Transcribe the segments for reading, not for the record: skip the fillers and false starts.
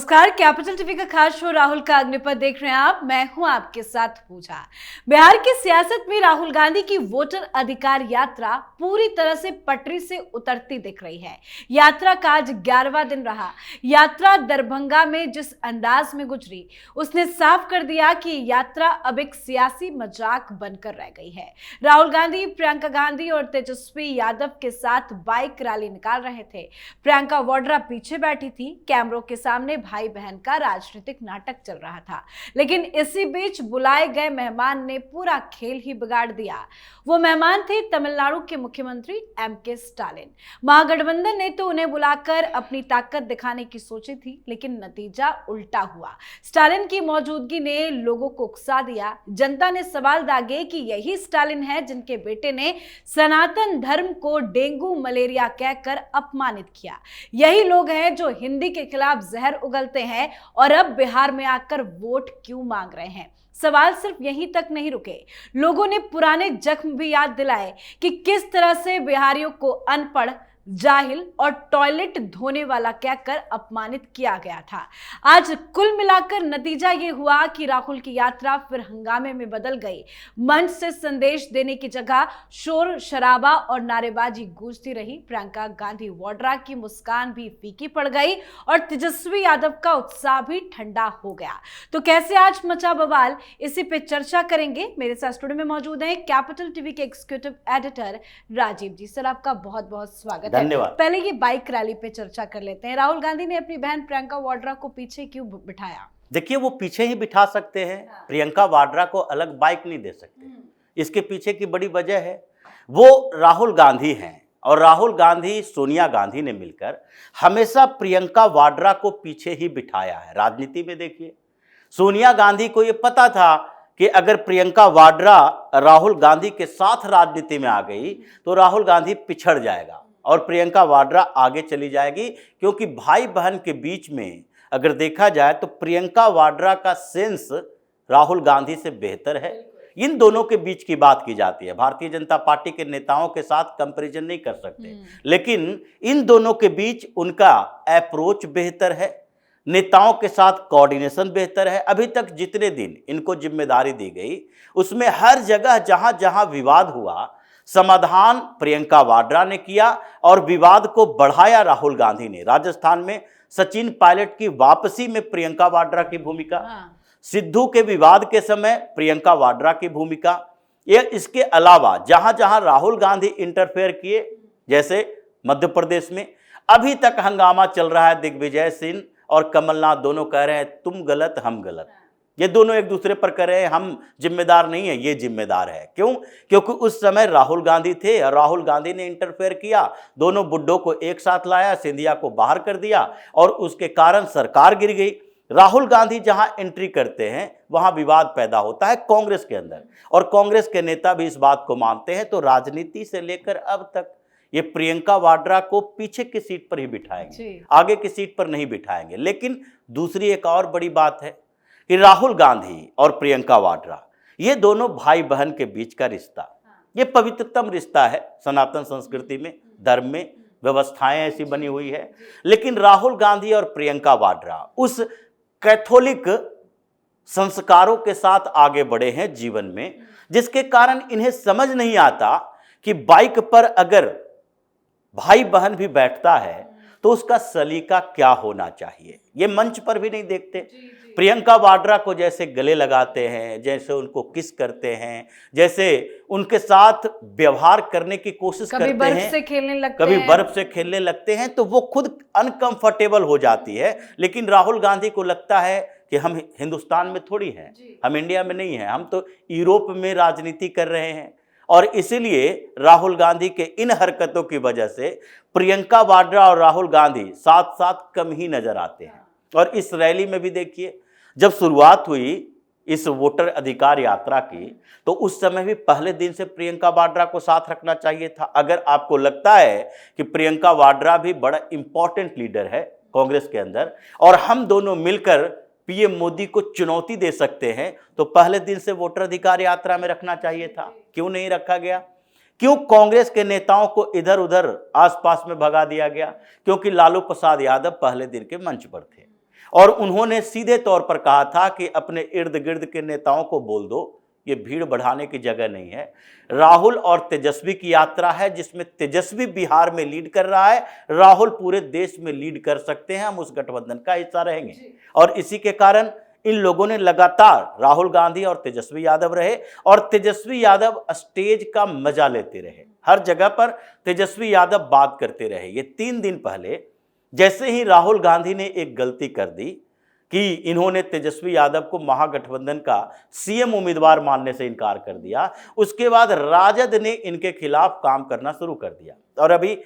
नमस्कार, capital TV का खास शो राहुल का अग्निपथ देख रहे हैं आप। मैं हूं आपके साथ पूजा। बिहार की सियासत में राहुल गांधी की वोटर अधिकार यात्रा पूरी तरह से पटरी से उतरती दिख रही है। यात्रा का आज 11वां दिन रहा। यात्रा दरभंगा में जिस अंदाज में गुजरी, उसने साफ कर दिया कि यात्रा अब एक सियासी मजाक बनकर रह गई है। राहुल गांधी प्रियंका गांधी और तेजस्वी यादव के साथ बाइक रैली निकाल रहे थे। प्रियंका वाड्रा पीछे बैठी थी। कैमरों के सामने भाई बहन का राजनीतिक नाटक चल रहा था, लेकिन इसी बीच बुलाए गए मेहमान ने पूरा खेल ही बिगाड़ दिया। वो मेहमान थे तमिलनाडु के मुख्यमंत्री एमके स्टालिन। महागठबंधन ने तो उन्हें बुलाकर अपनी ताकत दिखाने की सोची थी, लेकिन नतीजा उल्टा हुआ। स्टालिन की मौजूदगी ने लोगों को उकसा दिया। जनता ने सवाल दागे कि यही स्टालिन है जिनके बेटे ने सनातन धर्म को डेंगू मलेरिया कहकर अपमानित किया। यही लोग हैं जो हिंदी के खिलाफ जहर उगलते हैं और अब बिहार में आकर वोट क्यों मांग रहे हैं। सवाल सिर्फ यहीं तक नहीं रुके, लोगों ने पुराने जख्म भी याद दिलाए कि किस तरह से बिहारियों को अनपढ़, जाहिल और टॉयलेट धोने वाला कहकर अपमानित किया गया था। आज कुल मिलाकर नतीजा ये हुआ कि राहुल की यात्रा फिर हंगामे में बदल गई। मंच से संदेश देने की जगह शोर शराबा और नारेबाजी गूंजती रही। प्रियंका गांधी वाड्रा की मुस्कान भी फीकी पड़ गई और तेजस्वी यादव का उत्साह भी ठंडा हो गया। तो कैसे आज मचा बवाल, इसी पे चर्चा करेंगे। मेरे साथ स्टूडियो में मौजूद हैं कैपिटल टीवी के एग्जीक्यूटिव एडिटर राजीव जी। सर, आपका बहुत बहुत स्वागत। धन्यवाद। पहले ये बाइक रैली पे चर्चा कर लेते हैं। राहुल गांधी ने अपनी बहन प्रियंका वाड्रा को पीछे क्यों बिठाया? देखिए, वो पीछे ही बिठा सकते हैं, प्रियंका वाड्रा को अलग बाइक नहीं दे सकते। इसके पीछे की बड़ी वजह है, वो राहुल गांधी हैं और राहुल गांधी सोनिया गांधी ने मिलकर हमेशा प्रियंका वाड्रा को पीछे ही बिठाया है। राजनीति में देखिए, सोनिया गांधी को ये पता था कि अगर प्रियंका वाड्रा राहुल गांधी के साथ राजनीति में आ गई तो राहुल गांधी पिछड़ जाएगा और प्रियंका वाड्रा आगे चली जाएगी, क्योंकि भाई बहन के बीच में अगर देखा जाए तो प्रियंका वाड्रा का सेंस राहुल गांधी से बेहतर है। इन दोनों के बीच की बात की जाती है। भारतीय जनता पार्टी के नेताओं के साथ कंपैरिजन नहीं कर सकते, लेकिन इन दोनों के बीच उनका अप्रोच बेहतर है, नेताओं के साथ कोऑर्डिनेशन बेहतर है। अभी तक जितने दिन इनको जिम्मेदारी दी गई, उसमें हर जगह जहां जहां विवाद हुआ, समाधान प्रियंका वाड्रा ने किया और विवाद को बढ़ाया राहुल गांधी ने। राजस्थान में सचिन पायलट की वापसी में प्रियंका वाड्रा की भूमिका, सिद्धू के विवाद के समय प्रियंका वाड्रा की भूमिका, ये इसके अलावा जहां जहां राहुल गांधी इंटरफेयर किए, जैसे मध्य प्रदेश में अभी तक हंगामा चल रहा है। दिग्विजय सिंह और कमलनाथ दोनों कह रहे हैं तुम गलत हम गलत। ये दोनों एक दूसरे पर कह रहे हैं हम जिम्मेदार नहीं है, ये जिम्मेदार है। क्यों? क्योंकि उस समय राहुल गांधी थे और राहुल गांधी ने इंटरफेयर किया, दोनों बुड्ढों को एक साथ लाया, सिंधिया को बाहर कर दिया और उसके कारण सरकार गिर गई। राहुल गांधी जहां एंट्री करते हैं वहां विवाद पैदा होता है कांग्रेस के अंदर, और कांग्रेस के नेता भी इस बात को मानते हैं। तो राजनीति से लेकर अब तक ये प्रियंका वाड्रा को पीछे की सीट पर ही बिठाएंगे, आगे की सीट पर नहीं बिठाएंगे। लेकिन दूसरी एक और बड़ी बात है कि राहुल गांधी और प्रियंका वाड्रा, ये दोनों भाई बहन के बीच का रिश्ता, ये पवित्रतम रिश्ता है। सनातन संस्कृति में, धर्म में व्यवस्थाएं ऐसी बनी हुई है। लेकिन राहुल गांधी और प्रियंका वाड्रा उस कैथोलिक संस्कारों के साथ आगे बढ़े हैं जीवन में, जिसके कारण इन्हें समझ नहीं आता कि बाइक पर अगर भाई बहन भी बैठता है तो उसका सलीका क्या होना चाहिए। ये मंच पर भी नहीं देखते। प्रियंका वाड्रा को जैसे गले लगाते हैं, जैसे उनको किस करते हैं, जैसे उनके साथ व्यवहार करने की कोशिश करते हैं, कभी बर्फ से खेलने लगते हैं तो वो खुद अनकंफर्टेबल हो जाती है। लेकिन राहुल गांधी को लगता है कि हम हिंदुस्तान में थोड़ी हैं, हम इंडिया में नहीं हैं, हम तो यूरोप में राजनीति कर रहे हैं। और इसीलिए राहुल गांधी के इन हरकतों की वजह से प्रियंका वाड्रा और राहुल गांधी साथ साथ कम ही नजर आते हैं। और इस रैली में भी देखिए, जब शुरुआत हुई इस वोटर अधिकार यात्रा की, तो उस समय भी पहले दिन से प्रियंका वाड्रा को साथ रखना चाहिए था। अगर आपको लगता है कि प्रियंका वाड्रा भी बड़ा इंपॉर्टेंट लीडर है कांग्रेस के अंदर और हम दोनों मिलकर पीएम मोदी को चुनौती दे सकते हैं, तो पहले दिन से वोटर अधिकार यात्रा में रखना चाहिए था। क्यों नहीं रखा गया? क्यों कांग्रेस के नेताओं को इधर उधर आसपास में भगा दिया गया? क्योंकि लालू प्रसाद यादव पहले दिन के मंच पर थे। और उन्होंने सीधे तौर पर कहा था कि अपने इर्द गिर्द के नेताओं को बोल दो, ये भीड़ बढ़ाने की जगह नहीं है। राहुल और तेजस्वी की यात्रा है जिसमें तेजस्वी बिहार में लीड कर रहा है, राहुल पूरे देश में लीड कर सकते हैं, हम उस गठबंधन का हिस्सा रहेंगे। और इसी के कारण इन लोगों ने लगातार राहुल गांधी और तेजस्वी यादव रहे और तेजस्वी यादव स्टेज का मजा लेते रहे, हर जगह पर तेजस्वी यादव बात करते रहे। ये 3 दिन पहले जैसे ही राहुल गांधी ने एक गलती कर दी कि इन्होंने तेजस्वी यादव को महागठबंधन का सीएम उम्मीदवार मानने से इनकार कर दिया, उसके बाद राजद ने इनके खिलाफ काम करना शुरू कर दिया। और अभी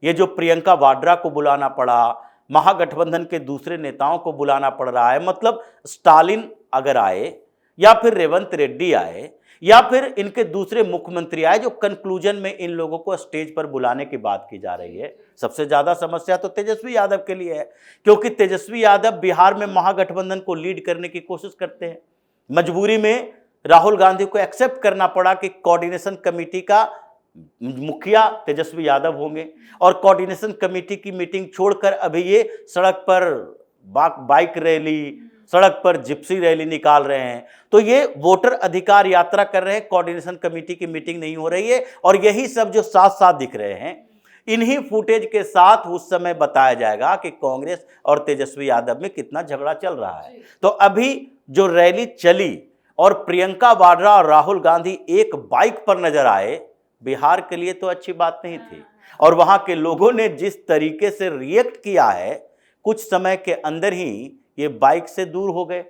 ये जो प्रियंका वाड्रा को बुलाना पड़ा, महागठबंधन के दूसरे नेताओं को बुलाना पड़ रहा है, मतलब स्टालिन अगर आए या फिर रेवंत रेड्डी आए या फिर इनके दूसरे मुख्यमंत्री आए, जो कंक्लूजन में इन लोगों को स्टेज पर बुलाने की बात की जा रही है, सबसे ज्यादा समस्या तो तेजस्वी यादव के लिए है, क्योंकि तेजस्वी यादव बिहार में महागठबंधन को लीड करने की कोशिश करते हैं। मजबूरी में राहुल गांधी को एक्सेप्ट करना पड़ा कि कोऑर्डिनेशन कमेटी का मुखिया तेजस्वी यादव होंगे और कोऑर्डिनेशन कमेटी की मीटिंग छोड़कर अभी ये सड़क पर बाइक रैली, सड़क पर जिप्सी रैली निकाल रहे हैं। तो ये वोटर अधिकार यात्रा कर रहे हैं, कोऑर्डिनेशन कमेटी की मीटिंग नहीं हो रही है। और यही सब जो साथ साथ दिख रहे हैं, इन्हीं फुटेज के साथ उस समय बताया जाएगा कि कांग्रेस और तेजस्वी यादव में कितना झगड़ा चल रहा है। तो अभी जो रैली चली और प्रियंका वाड्रा और राहुल गांधी एक बाइक पर नजर आए, बिहार के लिए तो अच्छी बात नहीं थी। और वहां के लोगों ने जिस तरीके से रिएक्ट किया है, कुछ समय के अंदर ही ये बाइक से दूर हो गए।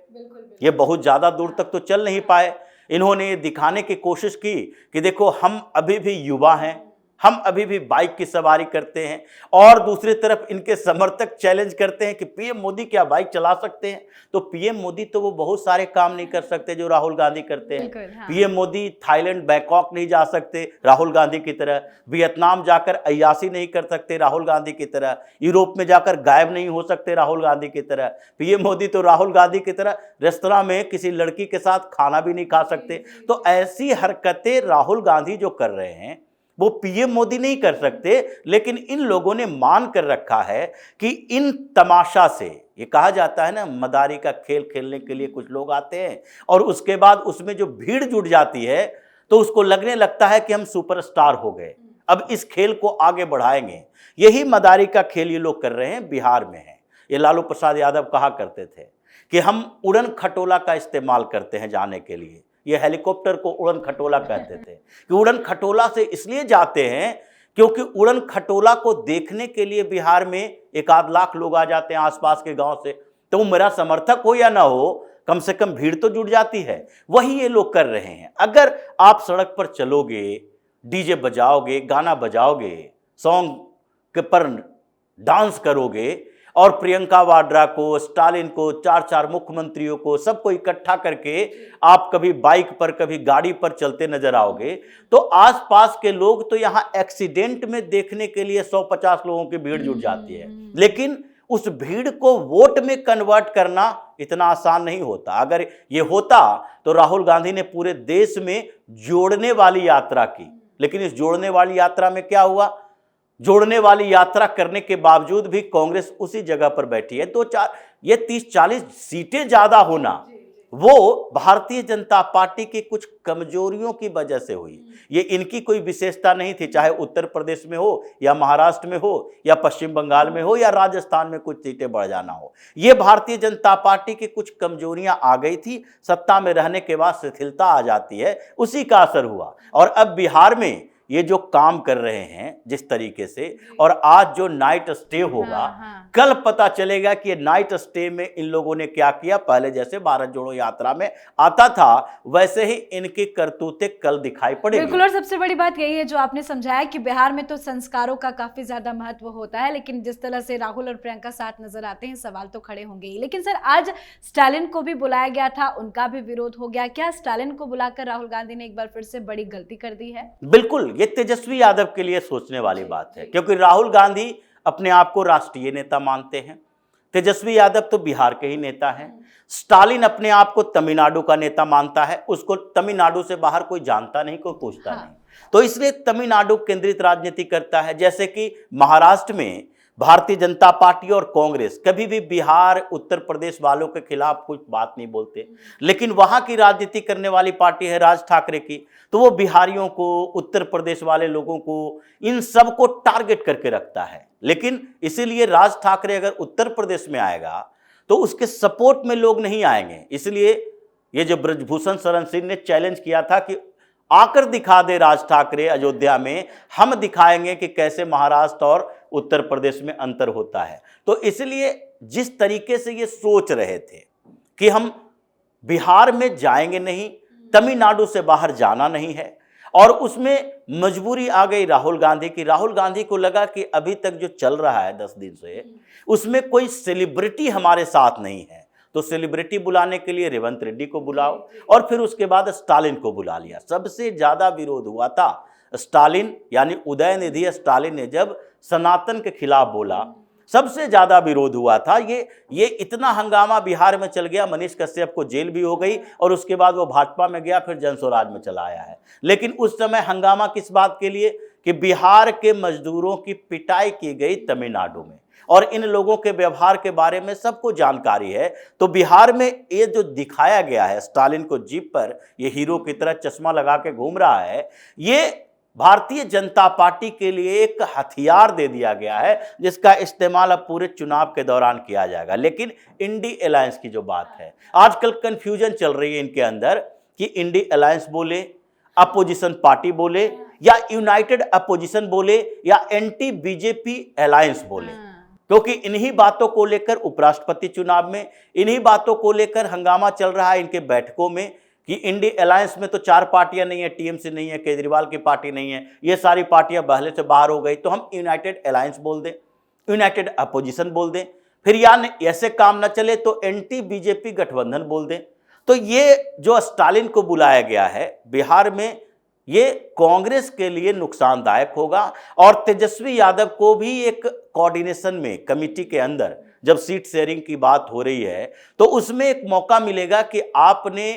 ये बहुत ज़्यादा दूर तक तो चल नहीं पाए। इन्होंने ये दिखाने की कोशिश की कि देखो हम अभी भी युवा हैं, हम अभी भी बाइक की सवारी करते हैं। और दूसरी तरफ इनके समर्थक चैलेंज करते हैं कि पीएम मोदी क्या बाइक चला सकते हैं। तो पीएम मोदी तो वो बहुत सारे काम नहीं कर सकते जो राहुल गांधी करते हैं। हाँ। पीएम मोदी थाईलैंड बैंकॉक नहीं जा सकते राहुल गांधी की तरह, वियतनाम जाकर अय्यासी नहीं कर सकते राहुल गांधी की तरह, यूरोप में जाकर गायब नहीं हो सकते राहुल गांधी की तरह। पीएम मोदी तो राहुल गांधी की तरह रेस्तरां में किसी लड़की के साथ खाना भी नहीं खा सकते। तो ऐसी हरकतें राहुल गांधी जो कर रहे हैं वो पीएम मोदी नहीं कर सकते। लेकिन इन लोगों ने मान कर रखा है कि इन तमाशा से, ये कहा जाता है ना, मदारी का खेल खेलने के लिए कुछ लोग आते हैं और उसके बाद उसमें जो भीड़ जुट जाती है तो उसको लगने लगता है कि हम सुपरस्टार हो गए, अब इस खेल को आगे बढ़ाएंगे। यही मदारी का खेल ये लोग कर रहे हैं, बिहार में है। ये लालू प्रसाद यादव कहा करते थे कि हम उड़न खटोला का इस्तेमाल करते हैं जाने के लिए। ये हेलीकॉप्टर को उड़न खटोला कहते थे कि उड़न खटोला से इसलिए जाते हैं क्योंकि उड़न खटोला को देखने के लिए बिहार में 1-8 लाख लोग आ जाते हैं आसपास के गांव से। तो मेरा समर्थक हो या ना हो, कम से कम भीड़ तो जुट जाती है। वही ये लोग कर रहे हैं। अगर आप सड़क पर चलोगे, डीजे बजाओगे, गाना बजाओगे, सॉन्ग के पर डांस करोगे और प्रियंका वाड्रा को, स्टालिन को, 4-4 मुख्यमंत्रियों को, सबको इकट्ठा करके आप कभी बाइक पर कभी गाड़ी पर चलते नजर आओगे, तो आसपास के लोग तो यहां एक्सीडेंट में देखने के लिए 100-50 लोगों की भीड़ जुट जाती है। लेकिन उस भीड़ को वोट में कन्वर्ट करना इतना आसान नहीं होता। अगर ये होता तो राहुल गांधी ने पूरे देश में जोड़ने वाली यात्रा की। लेकिन इस जोड़ने वाली यात्रा में क्या हुआ? जोड़ने वाली यात्रा करने के बावजूद भी कांग्रेस उसी जगह पर बैठी है। 30-40 सीटें ज्यादा होना वो भारतीय जनता पार्टी की कुछ कमजोरियों की वजह से हुई। ये इनकी कोई विशेषता नहीं थी, चाहे उत्तर प्रदेश में हो या महाराष्ट्र में हो या पश्चिम बंगाल में हो या राजस्थान में कुछ सीटें बढ़ जाना हो। ये भारतीय जनता पार्टी की कुछ कमजोरियां आ गई थी, सत्ता में रहने के बाद शिथिलता आ जाती है, उसी का असर हुआ। और अब बिहार में ये जो काम कर रहे हैं जिस तरीके से, और आज जो नाइट स्टे होगा, कल पता चलेगा कि ये नाइट स्टे में इन लोगों ने क्या किया। पहले जैसे भारत जोड़ो यात्रा में आता था वैसे ही इनकी करतूतें कल दिखाई पड़ेगी। बिल्कुल। और सबसे बड़ी बात यही है जो आपने समझाया कि बिहार में तो संस्कारों का काफी ज्यादा महत्व होता है, लेकिन जिस तरह से राहुल और प्रियंका साथ नजर आते हैं, सवाल तो खड़े होंगे ही। लेकिन सर, आज स्टालिन को भी बुलाया गया था, उनका भी विरोध हो गया। क्या स्टालिन को बुलाकर राहुल गांधी ने एक बार फिर से बड़ी गलती कर दी है? बिल्कुल, ये तेजस्वी यादव के लिए सोचने वाली बात है, क्योंकि राहुल गांधी अपने आप को राष्ट्रीय नेता मानते हैं, तेजस्वी यादव तो बिहार के ही नेता हैं। स्टालिन अपने आप को तमिलनाडु का नेता मानता है, उसको तमिलनाडु से बाहर कोई जानता नहीं, कोई पूछता नहीं, तो इसलिए तमिलनाडु केंद्रित राजनीति करता है। जैसे कि महाराष्ट्र में भारतीय जनता पार्टी और कांग्रेस कभी भी बिहार उत्तर प्रदेश वालों के खिलाफ कुछ बात नहीं बोलते, लेकिन वहां की राजनीति करने वाली पार्टी है राज ठाकरे की, तो वो बिहारियों को, उत्तर प्रदेश वाले लोगों को, इन सब को टारगेट करके रखता है। लेकिन इसीलिए राज ठाकरे अगर उत्तर प्रदेश में आएगा तो उसके सपोर्ट में लोग नहीं आएंगे। इसलिए ये जो ब्रजभूषण शरण सिंह ने चैलेंज किया था कि आकर दिखा दे राज ठाकरे अयोध्या में, हम दिखाएंगे कि कैसे महाराष्ट्र और उत्तर प्रदेश में अंतर होता है। तो इसलिए जिस तरीके से ये सोच रहे थे कि हम बिहार में जाएंगे नहीं, तमिलनाडु से बाहर जाना नहीं है, और उसमें मजबूरी आ गई राहुल गांधी की। राहुल गांधी को लगा कि अभी तक जो चल रहा है 10 दिन से, उसमें कोई सेलिब्रिटी हमारे साथ नहीं है, तो सेलिब्रिटी बुलाने के लिए रेवंत रेड्डी को बुलाओ, और फिर उसके बाद स्टालिन को बुला लिया। सबसे ज्यादा विरोध हुआ था स्टालिन, यानी उदयनिधि स्टालिन ने जब सनातन के खिलाफ बोला, सबसे ज्यादा विरोध हुआ था। ये इतना हंगामा बिहार में चल गया, मनीष कश्यप को जेल भी हो गई और उसके बाद वो भाजपा में गया, फिर जनस्वराज में चला आया है। लेकिन उस समय हंगामा किस बात के लिए कि बिहार के मजदूरों की पिटाई की गई तमिलनाडु में, और इन लोगों के व्यवहार के बारे में सबको जानकारी है। तो बिहार में ये जो दिखाया गया है, स्टालिन को जीप पर ये हीरो की तरह चश्मा लगा के घूम रहा है, ये भारतीय जनता पार्टी के लिए एक हथियार दे दिया गया है, जिसका इस्तेमाल अब पूरे चुनाव के दौरान किया जाएगा। लेकिन इंडी अलायंस की जो बात है, आजकल कंफ्यूजन चल रही है इनके अंदर कि इंडी अलायंस बोले, अपोजिशन पार्टी बोले, या यूनाइटेड अपोजिशन बोले, या एंटी बीजेपी अलायंस बोले, क्योंकि इन्हीं बातों को लेकर उपराष्ट्रपति चुनाव में, इन्हीं बातों को लेकर हंगामा चल रहा है इनके बैठकों में कि इंडी अलायंस में तो 4 पार्टियां नहीं है, टीएमसी नहीं है, केजरीवाल की पार्टी नहीं है, ये सारी पार्टियां पहले से बाहर हो गई, तो हम यूनाइटेड अलायंस बोल दें, यूनाइटेड अपोजिशन बोल दें, फिर यानी ऐसे काम न चले तो एंटी बीजेपी गठबंधन बोल दें। तो ये जो स्टालिन को बुलाया गया है बिहार में, ये कांग्रेस के लिए नुकसानदायक होगा, और तेजस्वी यादव को भी एक कोऑर्डिनेशन में, कमिटी के अंदर जब सीट शेयरिंग की बात हो रही है, तो उसमें एक मौका मिलेगा कि आपने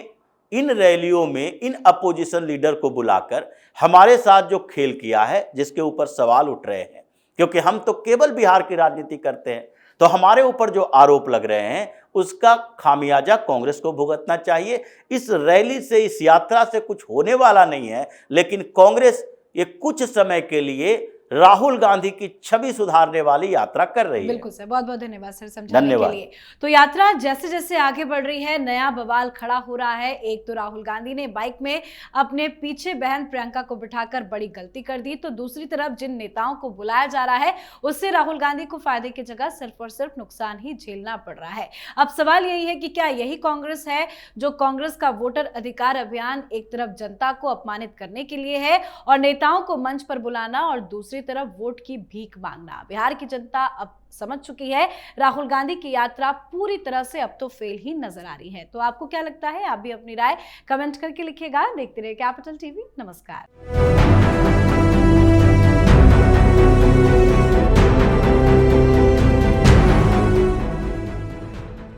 इन रैलियों में इन अपोजिशन लीडर को बुलाकर हमारे साथ जो खेल किया है, जिसके ऊपर सवाल उठ रहे हैं, क्योंकि हम तो केवल बिहार की राजनीति करते हैं, तो हमारे ऊपर जो आरोप लग रहे हैं उसका खामियाजा कांग्रेस को भुगतना चाहिए। इस रैली से, इस यात्रा से कुछ होने वाला नहीं है, लेकिन कांग्रेस ये कुछ समय के लिए राहुल गांधी की छवि सुधारने वाली यात्रा कर रही है। बिल्कुल सर, बहुत बहुत धन्यवाद सर समझाने के लिए। तो यात्रा जैसे जैसे आगे बढ़ रही है, नया बवाल खड़ा हो रहा है। एक तो राहुल गांधी ने बाइक में अपने पीछे बहन प्रियंका को बिठाकर बड़ी गलती कर दी, तो दूसरी तरफ जिन नेताओं को बुलाया जा रहा है उससे राहुल गांधी को फायदे की जगह सिर्फ और सिर्फ नुकसान ही झेलना पड़ रहा है। अब सवाल यही है कि क्या यही कांग्रेस है जो कांग्रेस का वोटर अधिकार अभियान एक तरफ जनता को अपमानित करने के लिए है और नेताओं को मंच पर बुलाना, और दूसरी तरफ वोट की भीख मांगना। बिहार की जनता अब समझ चुकी है, राहुल गांधी की यात्रा पूरी तरह से अब तो फेल ही नजर आ रही है। तो आपको क्या लगता है? आप भी अपनी राय कमेंट करके लिखिएगा। देखते रहिए कैपिटल टीवी। नमस्कार।